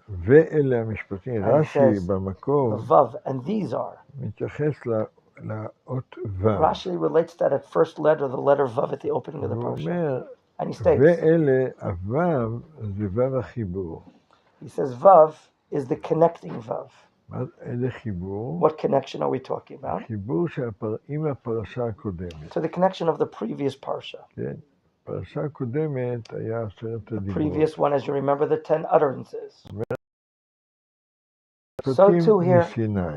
ואלה המשפטים, רש"י במקור, Vav, and these are. מתייחס לאות ו'. Rashi relates that at first letter, the letter Vav at the opening of the הוא Parsha. אומר, And he states, ואלה, הו' זה ו' החיבור. he says Vav is the connecting Vav. איזה חיבור? What connection are we talking about? חיבור עם הפרשה הקודמת. To the connection of the previous Parsha. כן, פרשה הקודמת היה 10 הדיברות. Previous one, as you remember, the 10 utterances. So too here,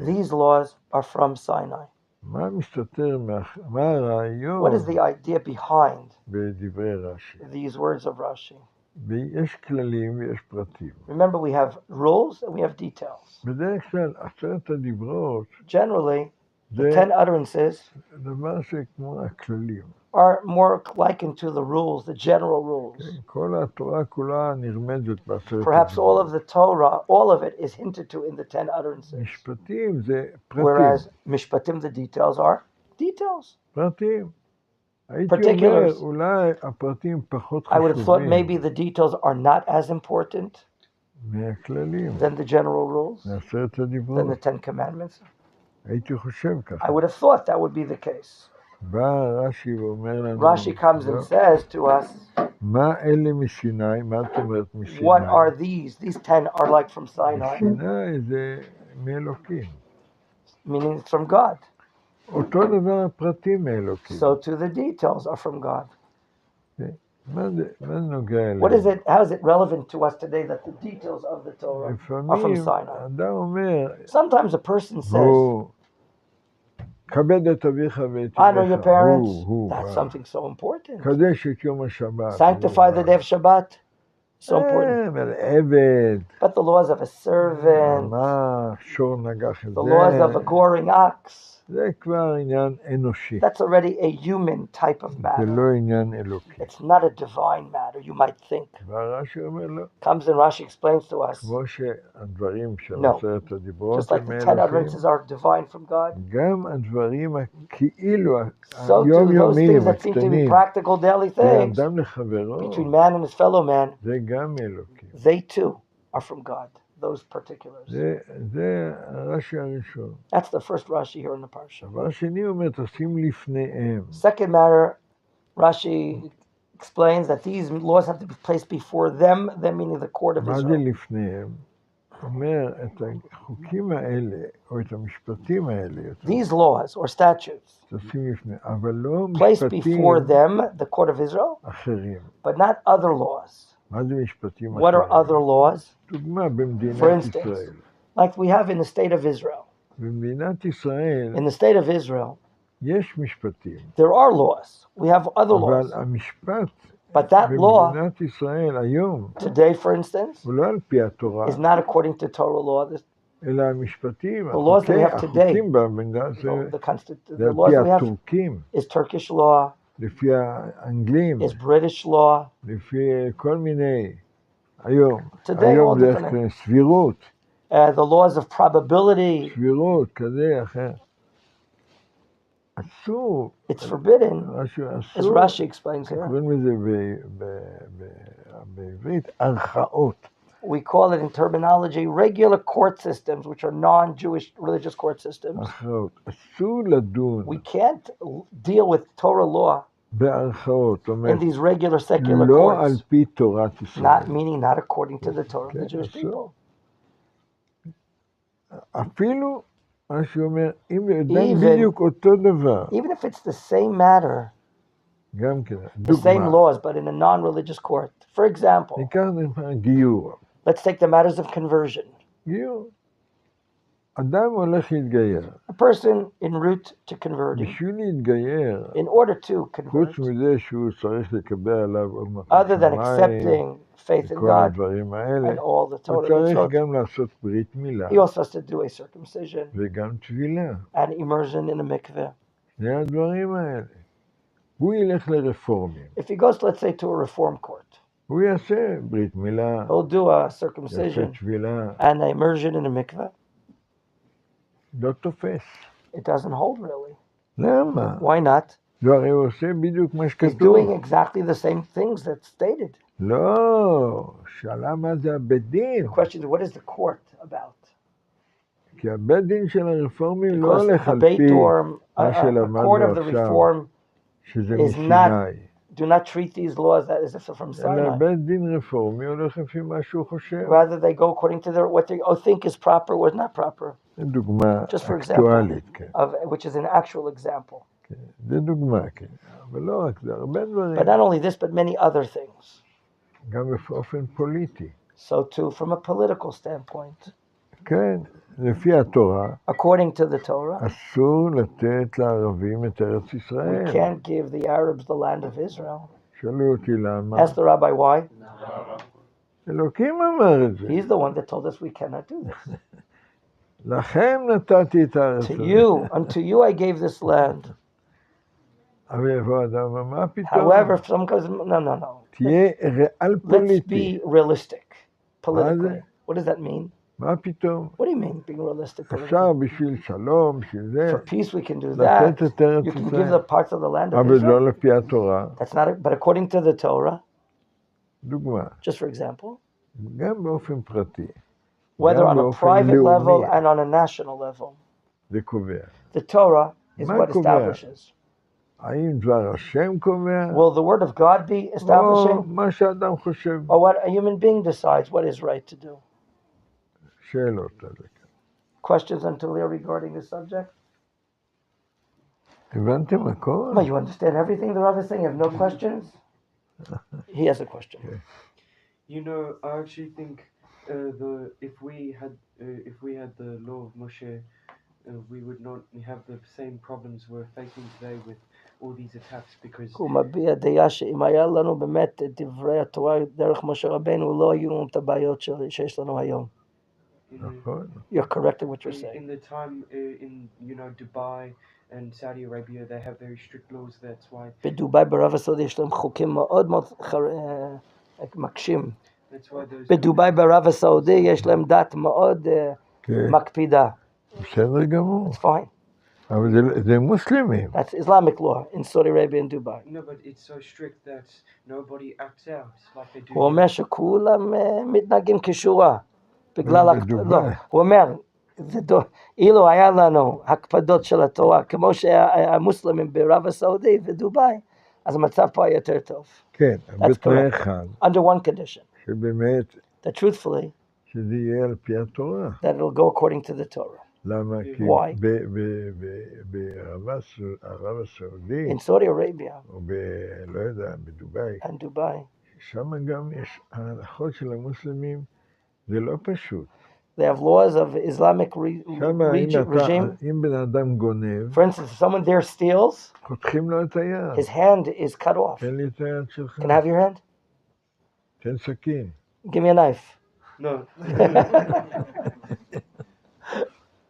these laws are from Sinai. מה מסתתר, מה הרעיון? What is the idea behind בדברי רש"י? these words of Rashi? ויש כללים ויש פרטים. Remember, we have rules and we have details. בדרך כלל 10 הדיברות, Generally, the 10 utterances דבר שכמו הכללים. are more likened to the rules, the general rules. כל התורה כולה נרמזת ב10 Perhaps all of the Torah, all of it is hinted to in the 10 utterances. משפטים זה פרטים. Whereas Mishpatim, the details are details. פרטים. הייתי אומר, אולי הפרטים פחות I would have thought חשובים maybe the details are not as important מהכללים, than the general rules, מ10 than הדיברות. the 10 commandments. הייתי חושב ככה. I would have thought that would be the case. בא רש"י ואומר לנו, Rashi comes and says to us, מה אלה מסיני? מה את אומרת מסיני? what are these? These 10 are like from Sinai, מסיני זה מאלוקים. meaning it's from God. אותו דבר הפרטים מאלוקים. So too the details are from God. מה זה נוגע אלינו? What is it? How is it relevant to us today that the details of the Torah are from לפעמים Sinai? אדם אומר, Sometimes a person says, הוא כבד את אביך ואת honor your אמך. parents. That's something so important. קדש את יום השבת. Sanctify the day of Shabbat. So important. אבל עבד. But the laws of a servant, מה שור נגח את the laws of a זה? goring ox, זה כבר עניין אנושי. that's already a human type of זה matter. לא עניין אלוקי. It's not a divine matter, you might think. והרש"י אומר לא. Comes and Rashi explains to us, כמו שהדברים של No. 10 הדיברות just like the 10 utterances are divine from God, גם הדברים הכאילו so too those היומיומיים things that seem to be הקטנים practical daily things לאדם לחברו, between man and his fellow man, זה גם אלוקים. they too are from God, those particulars. זה הרש"י הראשון. That's the first Rashi here in the Parsha. דבר שני אומר, תשים לפניהם. Second matter, Rashi explains that these laws have to be placed before them meaning the court of מה זה Israel. לפניהם? אומר, את החוקים האלה, או את המשפטים האלה, These laws or statutes תשים לפניהם, אבל לא placed משפטים before them, the court of Israel, אחרים. but not other laws. מה זה משפטים What are אחרים? other laws? דוגמה, For במדינת instance, ישראל. like we have in the state of Israel. במדינת ישראל In the state of Israel, יש משפטים, there are laws. We have other אבל laws. המשפט But that law, במדינת ישראל היום, today, for instance, הוא לא על פי התורה, is not according to Torah law. אלא המשפטים, The laws that we have today, החוקים במדינה זה The על laws פי that we have הטורקים, is Turkish law, לפי האנגלים, is British law. לפי כל מיני, היום, Today, all היום זה different. סבירות, The laws of probability, סבירות, כזה, אחר. אסור, it's forbidden, משהו as אסור, Rashi explains here. קוראים לזה בעברית, ערכאות. We call it in terminology regular court systems, which are non-Jewish religious court systems. ערכאות. אסור לדון We can't deal with Torah law בערכאות, זאת in אומרת, these regular secular לא על courts, פי תורת ישראל. not meaning not according to the Torah of the Jewish אסור. people. אפילו, מה שאומר, אם אדם Even- בדיוק אותו דבר, Even if it's the same matter, גם כן, the same דוגמה, laws, but in a non-religious court. For example, ניקח לדוגמה גיור. let's take the matters of conversion. גיור. אדם הולך להתגייר. A person en route to converting, בשביל להתגייר, in order to convert, חוץ מזה שהוא צריך לקבל עליו עוד מקום other than שמיים, accepting faith in כל God הדברים האלה, and all the הוא Torah צריך mitzvot, גם לעשות ברית מילה, he also has to do a circumcision וגם טבילה. and immersion in a mikveh. זה הדברים האלה. הוא ילך לרפורמים. If he goes, let's say, to a reform court, הוא יעשה ברית מילה, he'll do a יעשה circumcision טבילה. and an immersion in a mikveh. לא תופס. It doesn't hold really. למה? Why not? לא, הרי הוא עושה בדיוק מה He's שכתוב. doing exactly the same things that's stated. לא, שאלה מה זה הבית דין. The question is, what is the court about? כי הבית דין של הרפורמים לא Because הולך the על Beit פי Dorm, מה a court שלמדנו of the עכשיו, reform, שזה is מסיני. do not treat these laws as if they're from אלא Sinai. בית דין רפורמי הולך לפי מה שהוא חושב. Rather, they go according to what they think is proper or not proper. דוגמה Just for example, אקטואלית, כן. which is an actual example. זה דוגמה, כן. אבל לא רק זה, הרבה דברים. But not only this, but many other things. גם באופן פוליטי. So too, from a political standpoint, כן, לפי התורה, according to the Torah, אסור לתת לערבים את ארץ we ישראל. can't give the Arabs the land of Israel. שאלו אותי למה. Ask the rabbi why. אלוקים אמר את זה. He's the one that told us we cannot do this. לכם נתתי את הארץ To הזאת. you, unto you I gave this land. אבל יבוא אדם, מה פתאום? However, some goes, no. תהיה ריאל Let's פוליטי. be realistic politically. זה? What does that mean? מה פתאום? What do you mean being realistic politically? אפשר בשביל שלום, בשביל זה, For peace we can do לתת that. את ארץ You can give the ישראל. parts of the land of אבל Israel. לא לפי התורה. That's not it. But according to the Torah, דוגמה, just for example, גם באופן פרטי, whether גם on a באופן private level לאומי, and on a national level, זה קובע. the Torah is מה what קובע? establishes. האם דבר השם קובע? Will the word of God be או establishing? מה שאדם חושב? Or what a human being decides what is right to do? שאלות על זה. Questions until here regarding this subject? הבנתם הכל? Well, you understand everything the Rav is saying? You have no questions? He has a question. You know, I actually think if we had the law of Moshe, we would not have the same problems we're facing today with all these attacks because הוא מביע דעה שאם היה לנו באמת את דברי התורה דרך משה רבנו, לא היו לנו את הבעיות שיש לנו היום. נכון. You're correct in what you're saying. in the time in Dubai and Saudi Arabia, they have very strict laws. That's why. בדובאי בערב הסעודית יש להם חוקים מאוד מאוד מקשים. That's why those. בדובאי בערב הסעודי יש להם דת מאוד מקפידה. בסדר גמור. It's fine. אבל זה מוסלמים. That's Islamic law in Saudi Arabia and Dubai. No, but it's so strict that nobody acts out like they do. הוא אומר שכולם מתנהגים כשורה. בגלל לא, הוא אומר, אילו היה לנו הקפדות של התורה, כמו שהמוסלמים בערב הסעודי ודובאי, אז המצב פה היה יותר טוב. כן, בתנאי אחד. Under one condition. שבאמת, That truthfully, שזה יהיה על פי התורה. that it'll go according to the Torah. למה? כי Why? בערב הסעודית, In Saudi Arabia או לא יודע, בדובאי, and Dubai, שם גם יש ההלכות של המוסלמים, זה לא פשוט. they have laws of Islamic שם regime. אם בן אדם גונב, For instance, if someone there steals, חותכים לו את היד. his hand is cut off. תן לי את היד שלך. Can I have your hand? תן סכין. Give me a knife. No.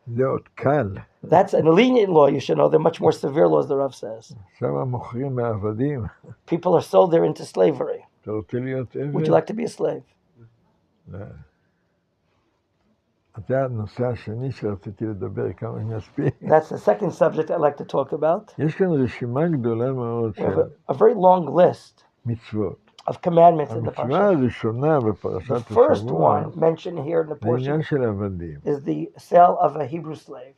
זה עוד קל. That's a lenient law, you should know. They're much more severe laws, the Rav says. שם מוכרים מעבדים. People are sold there into slavery. אתה רוצה להיות עבד? Would you like to be a slave? לא. זה הנושא השני שרציתי לדבר, כמה אני אספיק. That's the second subject I'd like to talk about. יש כאן רשימה גדולה מאוד We have של a very long list מצוות. of commandments in the המצווה Parshat. הראשונה The בפרשת first השבוע, one mentioned here in the זה עניין portion של עבדים. is the sale of a Hebrew slave.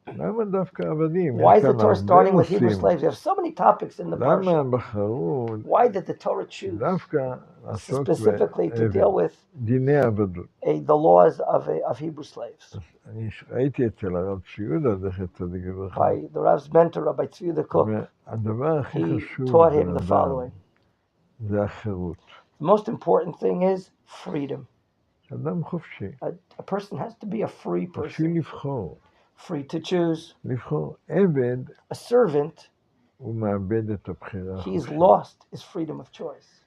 למה דווקא עבדים? Why יש is the כאן Torah הרבה starting with Hebrew נושאים. slaves? You have so many topics in the למה Parshat. בחרו Why did the Torah choose דווקא לעסוק specifically to deal with בדיני עבדות? the laws of Hebrew slaves? אני ראיתי אצל הרב ציודה, זכר צדיק לברכה, By the Rav's mentor, Rabbi Tzvi the Cook, הדבר הכי he חשוב taught him לבן the אדם following. זה החירות. The most important thing is freedom. אדם חופשי, A person has to be a free חופשי person, לבחור. free to choose. לבחור. עבד, A servant, הוא מאבד את הבחירה he's החופשית. lost his freedom of choice.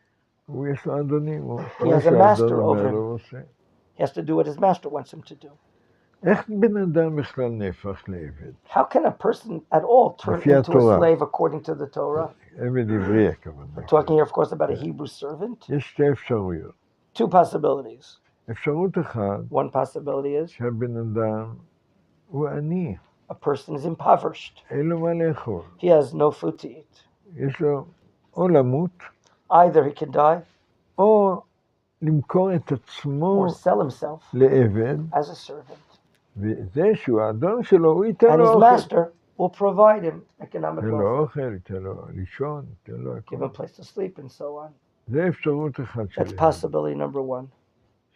הוא יש לו אדונים, הוא has כל a שהאדון master אומר over לו, הוא עושה. He has to do what his master wants him to do. איך בן אדם בכלל נהפך לעבד? How can a person at all turn לפי into התורה. a slave according to the Torah? עבד עברי הכוונה. We're talking here, of course, about a Hebrew servant. יש שתי אפשרויות. Two possibilities. אפשרות אחת, One possibility is שהבן אדם הוא עני, a person is impoverished. אין לו מה לאכול. He has no food to eat. יש לו או למות, Either he can die או למכור את עצמו or sell himself לעבד, as a servant. וזה שהוא האדון שלו, הוא ייתן And לו his אוכל. master will provide him economic ייתן לו welfare, אוכל, ייתן לו לישון, ייתן לו give him הכל. a place to sleep, and so on. זה אפשרות אחת That's שלהם. possibility number one.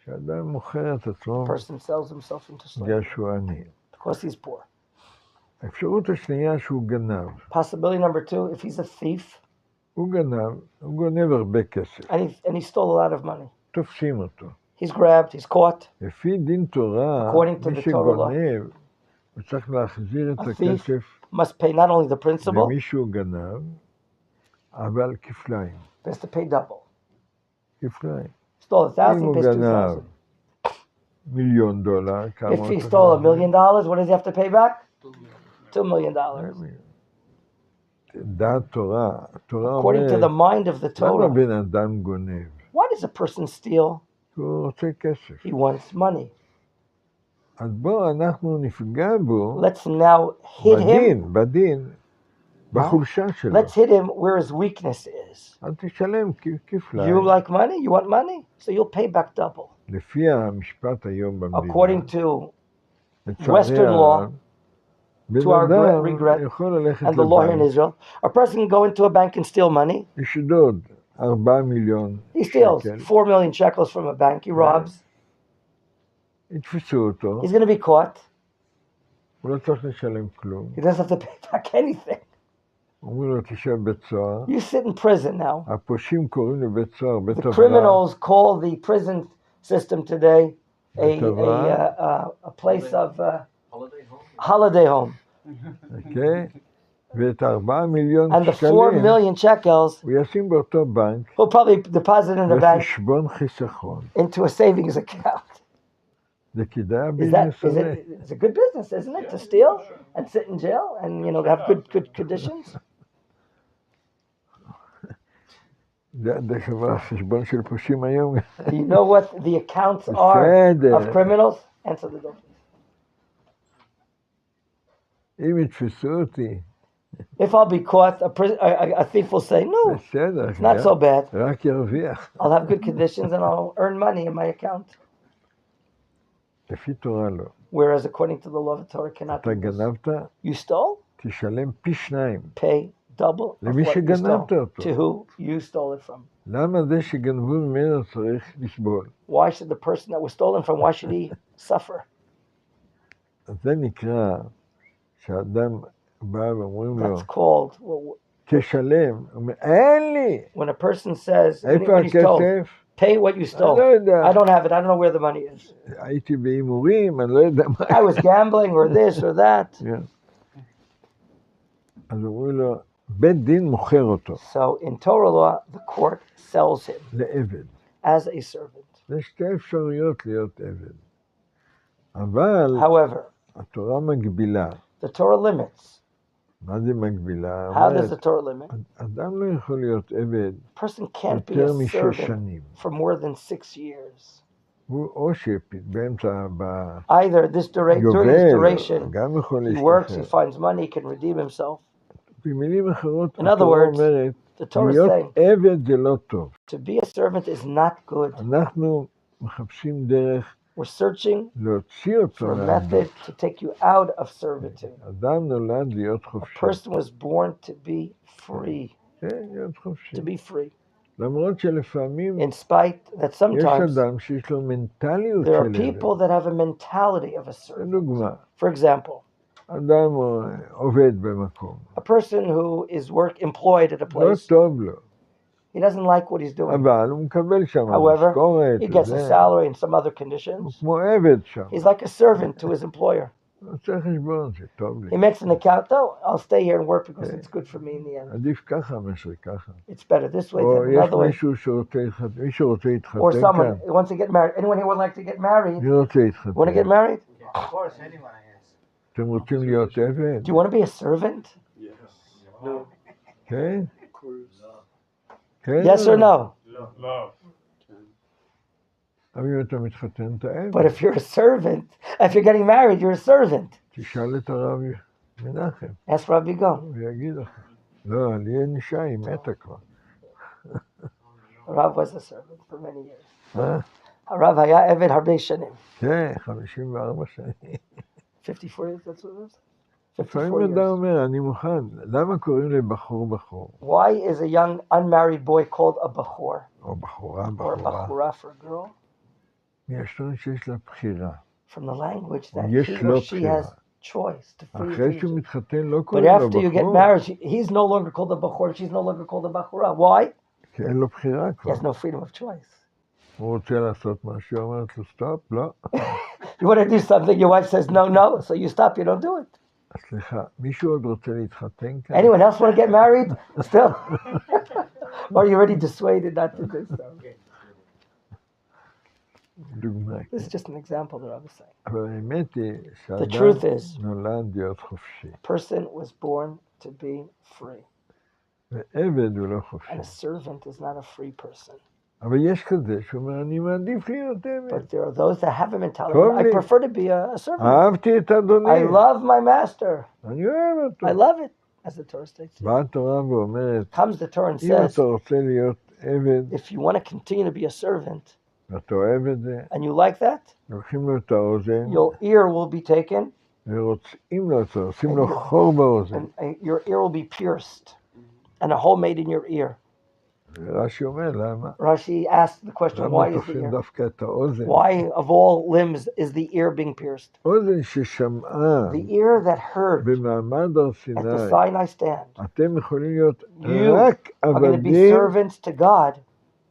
שאדם מוכר את עצמו A person sells himself into בגלל slavery שהוא עני. because he's poor. האפשרות השנייה שהוא גנב. Possibility number two, if he's a thief הוא גנב, הוא גונב הרבה כסף. and he stole a lot of money. תופסים אותו. He's grabbed, he's caught. לפי דין תורה, According to מי the Torah law, שגונב, הוא צריך להחזיר את a thief הכסף must pay not only the principal, למי שהוא גנב, אבל כפליים. he has to pay double. כפליים. Stole $1,000, אם הוא pays גנב $2,000. $1,000,000, כמה If he הוא stole צריך $1 million, what does he have to pay back? $2 million. דעת תורה, התורה According to the אומרת, mind of the למה Torah, בן אדם גונב? why does a person steal? הוא רוצה כסף. He wants money. אז בואו אנחנו נפגע בו Let's now hit him. בדין, בחולשה שלו. Let's hit him where his weakness is. אז תשלם כפליים. You like money? You want money? So you'll pay back double. לפי המשפט היום במדינה. According to לצערי Western הרב, law, בן to our אדם regret, יכול ללכת and the law here in לבנק, Israel, a person can go into a bank and steal money. לשדוד 4 מיליון He steals שקל, 4 million shekels from a bank. He robs. יתפסו אותו, He's going to be caught. הוא לא צריך לשלם כלום. He doesn't have to pay back anything. אומרים לו, תשב בית סוהר. You sit in prison now. הפושעים קוראים לבית סוהר, בית The הבראה. criminals call the prison system today a place of holiday home. אוקיי? ואת 4 מיליון And the 4 שקלים, million shekels, הוא ישים באותו בנק, he'll probably deposit in the bank בחשבון חיסכון. into a savings account. זה כדאי Is הביזנס הזה. it's a good business, isn't it? To steal and sit in jail and, you know, have good conditions. זה דרך אגב החשבון של פושעים היום. Do you know what the accounts are בסדר. of criminals? Answer the door. אם יתפסו אותי, If I'll be caught, a thief will say, no, בסדר, it's not so bad. רק ירוויח. I'll have good conditions and I'll earn money in my account. לפי תורה לא. Whereas according to the law of the Torah, cannot אתה do this. גנבת, You stole? תשלם פי 2. Pay double of למי what you שגנבת stole. אותו. To who you stole it from. למה זה שגנבו ממנו צריך לסבול? Why should the person that was stolen from, why should he suffer? אז זה נקרא שאדם בא ואומרים לו, That's called, well, תשלם. הוא אומר, אין לי. when a person says, איפה when he's told, הכסף? pay what you stole. אני לא יודע. I don't have it, I don't know where the money is. הייתי בהימורים, אני לא יודע מה. I was gambling or this or that. כן. אז אומרים לו, בית דין מוכר אותו So in Torah law, the court sells him לעבד. as a servant. יש שתי אפשרויות להיות עבד. אבל However, התורה מגבילה. the Torah limits. מה זה מגבילה? How does the אומרת, Torah limit? אדם לא יכול להיות עבד A person can't be יותר a מ6 servant שנים. for more than 6 years. הוא או שבאמצע Either during this ביובל, duration, גם יכול he works, he להשתחרר. finds money, he can redeem himself. במילים אחרות, In other התורה words, אומרת, The Torah is להיות saying עבד זה לא טוב. to be a servant is not good. אנחנו מחפשים דרך We're searching להוציא אותו for a לעבוד. method to take you out of servitude. אדם נולד להיות A חופשי. person was born to be free, כן, להיות חופשי. to be free. למרות שלפעמים In spite that יש sometimes אדם שיש לו מנטליות there are של עבד. people that have a mentality of a servant. לדוגמה, For example, אדם עובד במקום. a person who is employed at a לא place, טוב לו, he doesn't like what he's doing. אבל הוא מקבל שם However, משכורת. he gets a וזה. salary and some other הוא conditions. כמו עבד שם. He's like a servant to his employer. הוא עושה חשבון, זה טוב He לי. makes an account, though, I'll stay here and work because it's good for me in the end. עדיף ככה מאשר ככה. It's better this way או than יש another way. מישהו שרוצה להתחתן Or someone כאן. who wants to get married. Anyone here would like to get married? אני רוצה Want to get להתחתן. married? Of course, anyone is. אתם רוצים להיות עבד? Do you want to be a servant? No. כן? כן? Yes or no? אבל אם אתה מתחתן, אתה עבד. But if you're a servant, if you're getting married, you're a servant. תשאל את הרב מנחם, Ask Rabbi Begon. הוא יגיד לך. לא, לי אין אישה, היא מתה כבר. Rav was a servant for many years. אה? Rav היה עבד הרבה שנים. כן, 54 שנים. 54 years, that's what it is? 54 לפעמים אדם years. אומר, אני מוכן, למה קוראים לבחור בחור? Why is a young unmarried boy called a bachor? או בחורה, Or a בחורה. bachura for a girl? מהשון שיש לה בחירה. From the language that יש he לו or she בחירה. has choice to free אחרי to שהוא choose. מתחתן לא But קוראים לו after you get בחור, married, he's no longer called a bachor, she's no longer called a bachura. Why? כי אין לו בחירה He כבר. has no freedom of choice. הוא רוצה לעשות משהו, אומרת לו, סטופ, לא. You want to do something, your wife says no, no, so you stop, you don't do it. סליחה, מישהו עוד רוצה להתחתן כאן? Anyone else want to get married? Still? Or are you already dissuaded not to do so? דוגמה. This is just an example that I was saying. אבל האמת היא The truth שאדם is, נולד להיות חופשי. a person was born to be free, ועבד הוא לא חופשי. and a servant is not a free person. אבל יש כזה שאומר, אני מעדיף להיות עבד. But there are those that have a mentality, טוב I לי. prefer to be a servant. אהבתי את אדוני. I love my master. אני אוהב אותו. I love it, as the Torah states. באה התורה ואומרת, Comes the Torah and אם says, אתה רוצה להיות עבד, if you want to continue to be a servant, ואתה אוהב את זה, and you like that, לוקחים לו את האוזן, your ear will be taken, ורוצים לו את זה, עושים לו חור באוזן. and your ear will be pierced, and a hole made in your ear. רש"י אומר, למה? Rashi asked the question, למה why is the תופסים ear? דווקא את האוזן? Why, of all limbs, is the ear being pierced? אוזן ששמעה The ear that heard במעמד הר at the סיני, Sinai stand. אתם יכולים להיות You רק are going to be עבדים servants to God,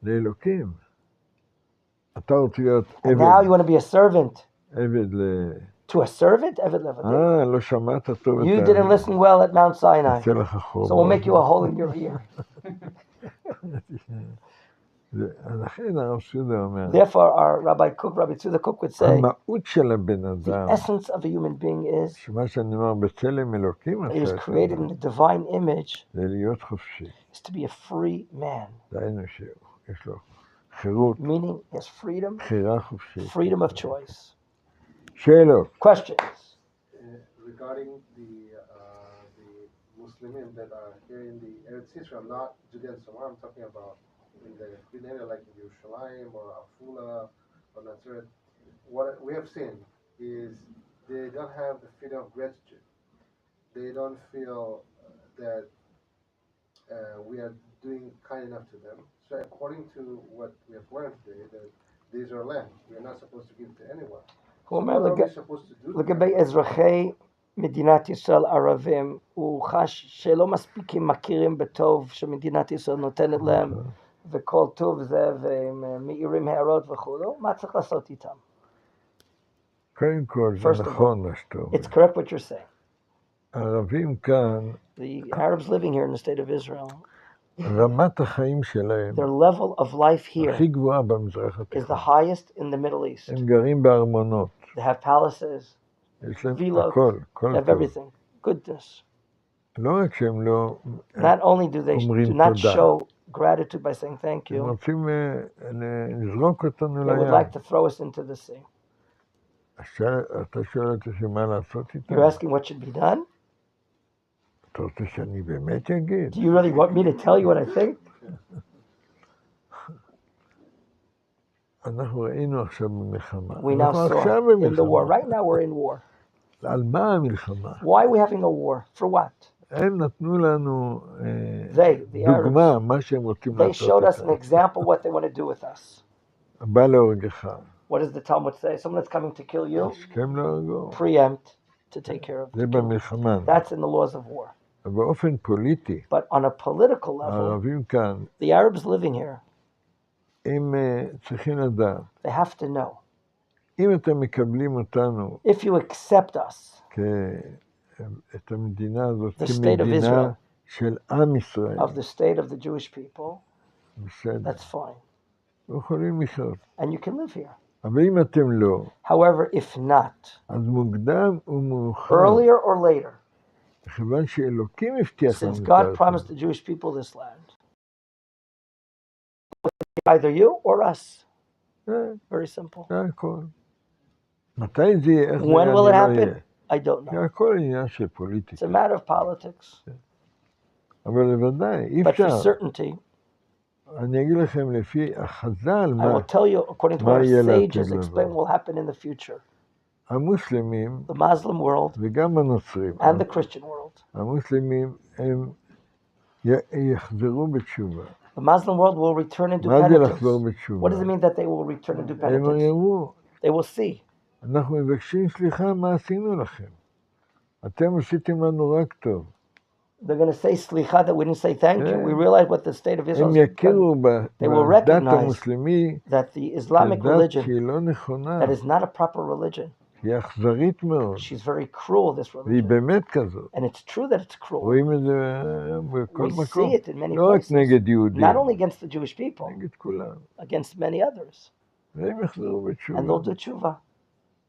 לאלוקים. אתה רוצה להיות and now you עבד, want to be a servant עבד ל... to a servant? Eved Levadim. לא שמעת טוב את You didn't listen well at Mount Sinai, יצא לך חור so we'll make you a באוזן. hole in your ear. לכן הרב סודה אומר, Therefore, our Rabbi Tzudha Cook would say, המהות של הבן the אדם, essence of a human being is שמה שאני אומר, בצלם אלוקים that he was עשה את created in האדם, the divine image, זה להיות חופשי. is to be a free man, דהיינו שיש לו חירות, meaning he has freedom, בחירה חופשית. freedom of choice. שאלות. Questions? Regarding the Muslims that are here in the Eretz Israel, not Judea and Samaria, I'm talking about in the Green area like in Yerushalayim or Afula or Nazareth. What we have seen is they don't have the feeling of gratitude. They don't feel that we are doing kind enough to them. So according to what we have learned today, that these are land. We are not supposed to give to anyone. הוא So אומר, what are we supposed to do? לגבי אזרחי מדינת ישראל ערבים, הוא חש שלא מספיקים מכירים בטוב שמדינת ישראל נותנת להם, וכל טוב זה, והם מאירים הערות וכו', מה צריך לעשות איתם? קודם כל, First זה of נכון מה שאתה אומר. It's correct what you're saying. הערבים כאן, The Arabs living here in the state of Israel, רמת החיים שלהם their level of life here הכי גבוהה במזרח is the התיכון. highest in the Middle East. הם גרים בארמונות. They have palaces, יש להם וילות, הכל, they כל have טוב. everything, goodness. לא רק שהם לא... Not only do they אומרים do not תודה. show gratitude by saying thank הם you, רוצים לזרוק אותנו they would לים. like to throw us into the sea. אתה שואל אותי שמה לעשות איתם? You're asking what should be done? אתה רוצה שאני באמת אגיד? Do you really want me to tell you what I think? אנחנו ראינו עכשיו במלחמה. We now אנחנו עכשיו saw in the war. במלחמה. Right now we're in war. על מה המלחמה? Why are we having a war? For what? הם נתנו לנו The דוגמה, מה שהם רוצים They לעשות showed us an איתנו. example what they want to do with us. בא להורגך, What does the Talmud say? Someone that's coming to kill you, הסכם להורגו. preempt to take care of זה them. במלחמה. That's in the laws of war. באופן פוליטי, But on a political level, הערבים כאן, the Arabs living here, הם צריכים לדעת, they have to know. אם אתם מקבלים אותנו If you accept us, את המדינה הזאת The state of כמדינה Israel. של עם ישראל, of the state of the Jewish people, בסדר, that's fine. לא יכולים לחיות. And you can live here. אבל אם אתם לא, However, if not, אז מוקדם ומאוחר, earlier or later, מכיוון שאלוקים הבטיח לנו since את God הארץ promised the Jewish people this land, either you or us. הזאת. Very simple. זה הכל. מתי זה יהיה? איך זה When יהיה? will it אני לא happen? אהיה. I don't know. זה הכל עניין של It's פוליטיקה. a matter of politics. אבל בוודאי, אי But for אפשר. certainty, אני אגיד לכם לפי החז"ל, I will tell you, according to what our יהיה לעתיד sages explain, לבוא. will happen in the future. המוסלמים The Muslim world וגם הנוצרים, and the Christian world. המוסלמים הם יחזרו בתשובה. The Muslim world will return and do מה זה penitence. לחזור What בתשובה? does it mean that they will return and do הם penitence? יראו, They will see. אנחנו מבקשים סליחה, מה עשינו לכם? אתם עשיתם לנו רק טוב. They're going to say slicha that we didn't say thank you. We realize what the state of Israel הם has done. יכירו They will בדת recognize המוסלמי that the Islamic כדת religion, שהיא לא נכונה, that is not a proper religion. היא אכזרית מאוד, She's very cruel, this והיא religion. באמת כזאת. And it's true that it's cruel. רואים את זה בכל We מקום. see it in many לא רק places. נגד יהודים, Not only against the Jewish people, נגד כולם. against many others. והם יחזרו And בתשובה. they'll do tshuva.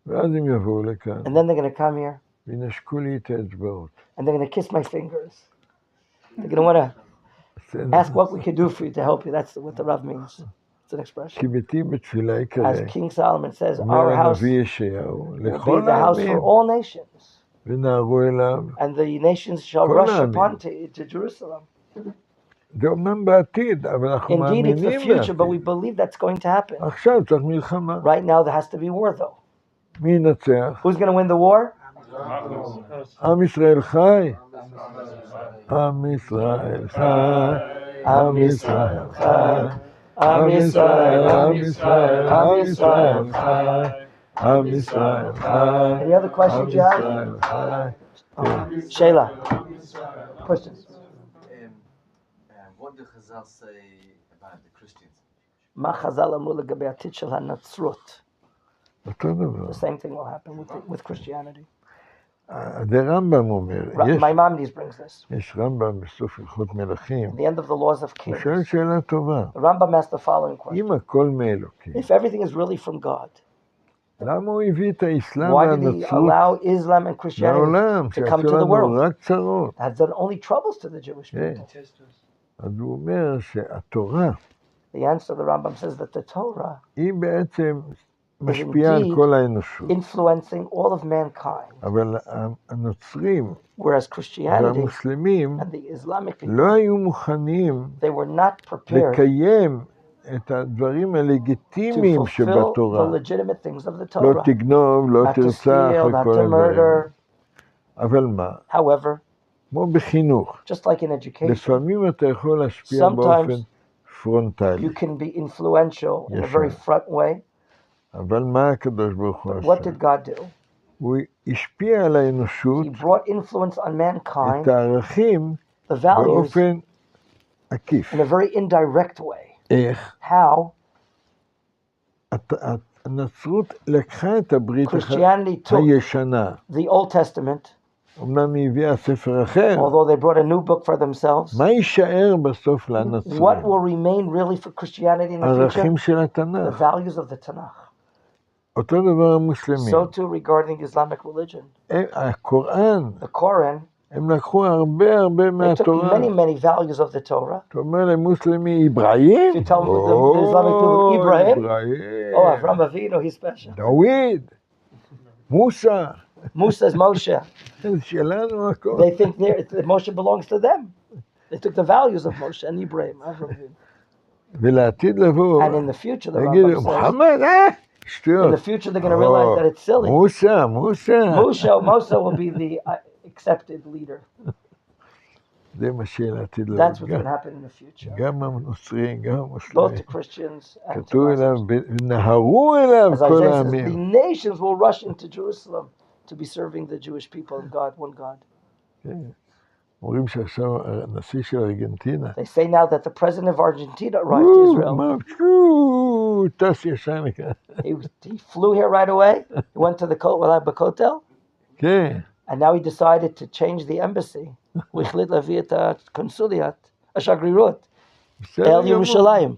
ואז הם יבואו לכאן, And then they're going to come here וינשקו לי את האצבעות. and they're going to kiss my fingers. They're going to want to ask what we can do for you to help you. That's what the Rav means. It's an expression. כי ביתי בתפילה יקרא, As King Solomon says, אומר our house הנביא will ישעיהו, be לכל the house for העמים, all nations. ונהרו אליו. And the nations shall כל rush העמים. upon to Jerusalem. זה אומנם בעתיד, אבל אנחנו Indeed, it's the מאמינים future, but we בעתיד. believe that's going to happen. עכשיו צריך מלחמה. Right now, there has to be war, though. מי ינצח? Who's going to win the war? עם ישראל חי. עם ישראל חי. עם ישראל חי. עם ישראל, עם ישראל, עם ישראל חי. עם ישראל חי. Any other עם questions you have? ישראל חי. Shayla. Questions? What do Chazal say about the Christians? מה חז"ל אמרו לגבי העתיד של הנצרות? אותו דבר. The same thing will happen with Christianity. זה רמב"ם אומר, Maimonides brings this. יש רמב"ם בסוף הלכות מלכים, At the end of the laws of הוא kings, שואל שאלה טובה, the Rambam asked the following question. אם הכל מאלוקים, If everything is really from God, למה הוא הביא את האסלאם why did he והנצרות allow Islam and Christianity לעולם, to come שעשו to the לנו world? רק צרות? Has done only troubles to the Jewish כן. people. אז הוא אומר שהתורה The answer, the Rambam says that the Torah היא בעצם משפיעה על כל האנושות, influencing all of mankind, אבל הנוצרים whereas Christianity והמוסלמים and the Islamic people, לא היו מוכנים they were not prepared לקיים את הדברים to הלגיטימיים fulfill the שבתורה. legitimate things of the לא Torah. תגנוב, לא Not to תרצח steal, not וכל to הדברים. murder. אבל מה? However, כמו בחינוך, just like in education, לפעמים אתה יכול להשפיע באופן פרונטלי. you can be influential in a ישר. very front way. אבל מה הקדוש ברוך הוא But what עשה? did God do? הוא השפיע על האנושות He brought influence on את mankind, הערכים the values, באופן עקיף. in a very indirect way. איך? How? הנצרות לקחה את הברית Christianity took הישנה. the Old Testament, אמנם היא הביאה ספר אחר. although they brought a new book for themselves. מה יישאר בסוף What לנצרות? will remain really for Christianity in the future? ערכים של The התנ"ך. values of the Tanakh. אותו דבר המוסלמים. So too regarding Islamic religion. הקוראן, The Quran, הם לקחו הרבה הרבה they took מהתורה. many values of the Torah. אתה אומר למוסלמי, אברהים? If you tell the Islamic people, Ibrahim, אברהים. oh, Avraham Avinu, he's special. דוד, מוסא, Musa's Moshe. זה שלנו הכל. They think that Moshe belongs to them. They took the values of Moshe and Ibrahim. Avraham Avinu. ולעתיד לבוא, And in the future, the יגידו, Rambam says, מוחמד, in שטויות. the future they're going to realize that it's silly. מוסא. Moshe will be the accepted leader. זה מה שלעתיד לבוא. That's what's going to happen in the future. גם הנוצרים, גם Both המוסלמים. to Christians and to כתוב אליו, Muslims. ונהרו אליו As כל Isaiah says, the העמים. nations will rush into Jerusalem to be serving the Jewish people and God, one God. כן. אומרים שעכשיו הנשיא של ארגנטינה, They say now that the president of Argentina arrived to Israel. טס ישר לכאן. He flew here right away. He went to the Hotel. כן. And now he decided to change the embassy. הוא החליט להביא את הקונסוליאט, השגרירות, אל ירושלים.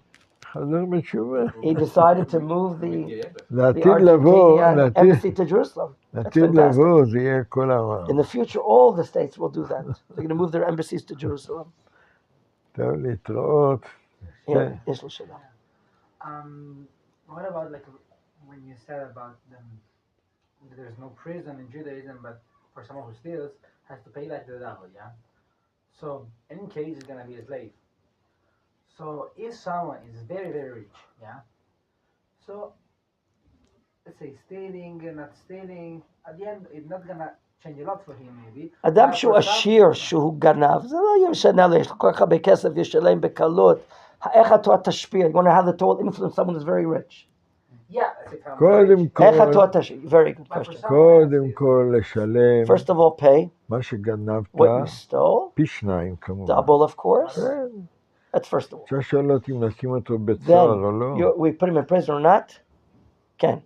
חזר בתשובה. He decided to move the לעתיד לבוא, Argentinian embassy to Jerusalem. That's לעתיד fantastic. לבוא, זה יהיה כל העולם. In the future, all the states will do that. They're going to move their embassies to Jerusalem. טוב, להתראות. Yeah, יש לו שאלה. What about like when you said about them, there's no prison in Judaism, but for someone who steals has to pay like the double, yeah? So in case he's gonna be a slave. So if someone is very, very rich, yeah. So let's say stealing and not stealing, at the end it's not gonna change a lot for him maybe. אדם But שהוא for some- עשיר, שהוא גנב, זה לא יהיה משנה לו, יש לו כל כך הרבה כסף, ישלם בקלות. איך התורה תשפיע? You want to have the Torah influence someone who's very rich. Yeah, let's say from קודם rich, איך כל, התורה תשפיע? Very good but for question. someone קודם else, כל לשלם First of all, pay מה שגנבת, what you stole, פי שניים כמובן. double of course. כן. That's first of all. אפשר לשאול אותי אם נשים אותו בית Then סוהר או לא. we put him in prison or not? Can.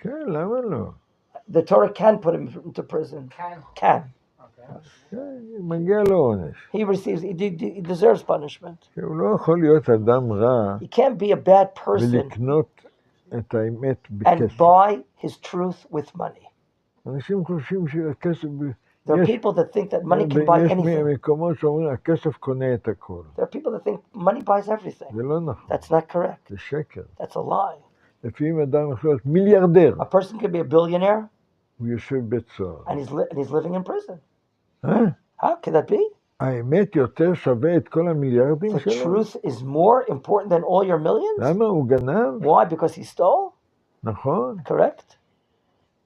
כן, למה לא? The Torah can put him into prison. can. Can. Okay. כן, מגיע לו עונש. He receives, he deserves punishment. הוא לא יכול להיות אדם רע He can't be a bad person ולקנות את האמת and בכסף. buy his truth with money. אנשים חושבים שהכסף... There are יש- people that think that money can buy יש anything. מקומות שאומרים, הכסף קונה את הכל. There are people that think money buys everything. זה לא נכון, That's not correct. זה שקר. That's a lie. לפעמים אדם יכול להיות מיליארדר, A person can be a billionaire הוא יושב בבית סוהר. and he's living in prison. אה? How can that be? האמת יותר שווה את כל המיליארדים The שלו? truth is more important than all your millions? למה? הוא גנב? Why? Because he stole? נכון. Correct?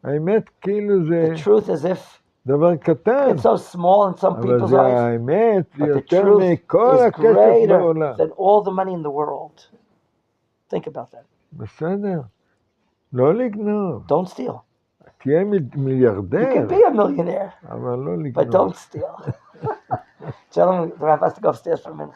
האמת כאילו זה The truth is if דבר קטן, it's so small in some אבל people's זה eyes, האמת, זה but the יותר truth מכל is הכסף greater בעולם. than all the money in the world. Think about that. בסדר. לא לגנוב. Don't steal. תהיה You מיליארדר, can be a millionaire, אבל לא but לגנוב. don't steal. Gentlemen, the rabbi has to go upstairs for a minute.